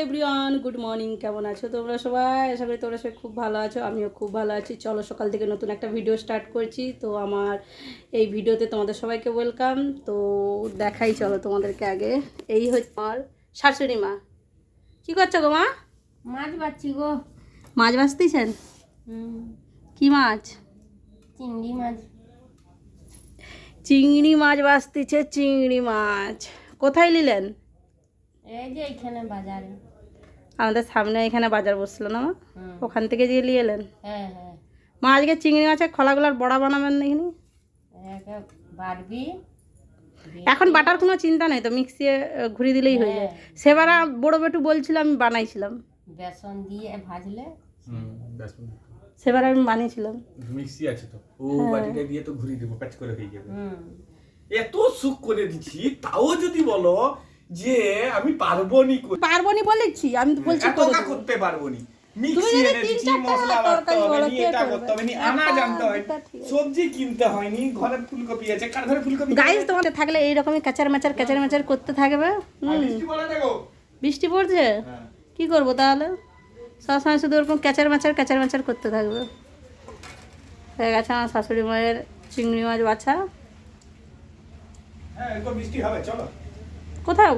Everyone, good morning. কেমন আছো তোমরা সবাই? আশা করি তোমরা সবাই খুব ভালো আছো। আমিও খুব ভালো আছি। চলো সকাল থেকে নতুন একটা ভিডিও স্টার্ট করছি। তো আমার এই ভিডিওতে তোমাদের সবাইকে ওয়েলকাম। তো দেখাই চলো তোমাদেরকে। আগে এই হচ্ছে আমার শাশুড়ি মা। কী করছো গো মা? মাছ বাচ্ছি গো। মাছ ভাজতেছেন? কি মাছ? চিংড়ি মাছ। চিংড়ি মাছ ভাজতেছে। চিংড়ি মাছ কোথায় নিলেন? এই যে এখানে বাজারে। আমাদের সামনে এখানে বাজার বসছিল না মা, ওখান থেকে যে নিয়ে এলেন? হ্যাঁ হ্যাঁ। মা আজকে চিংড়ি মাছের খোলাগুলার বড়া বানাবেন দেখিনি? বাড়বি এখন বাটার কোনো চিন্তা নেই তো, মিক্সিয়ে ঘুরিয়ে দিলেই হয়ে যায়। সেবার বড় বেটু বলছিল, আমি বানাইছিলাম বেসন দিয়ে ভাজলে। সেবার আমি বানিয়েছিলাম। মিক্সি আছে তো, ও বাটিটা দিয়ে তো ঘুরিয়ে দেবো, প্যাচ করে হয়ে যাবে। এত সুখ করে দিচ্ছি, তাও যদি বলো যে আমি পারবনি বলেছি, আমি তো বলছি করতে পারবনি। মিক্সি এনে দিচ্ছি, মশলা বাটতে হবে নি, এটা করতে হবে নি, আনা জানতে হয়, সবজি কিনতে হয়নি, ঘরে ফুলকপি আছে, কার ঘরে ফুলকপি? গাইস তোমাদের থাকলে এইরকমই কাচার মাচার করতে থাকবে। বৃষ্টি পড়ছে, কি করবো তাহলে? সবসময় শুধু ওরকম ক্যাচার মাচার করতে থাকবে। হয়ে গেছে আমার শাশুড়ি মায়ের চিংড়ি মাছ বাছা। হ্যাঁ, একটু বৃষ্টি হবে, চলো। কোথাও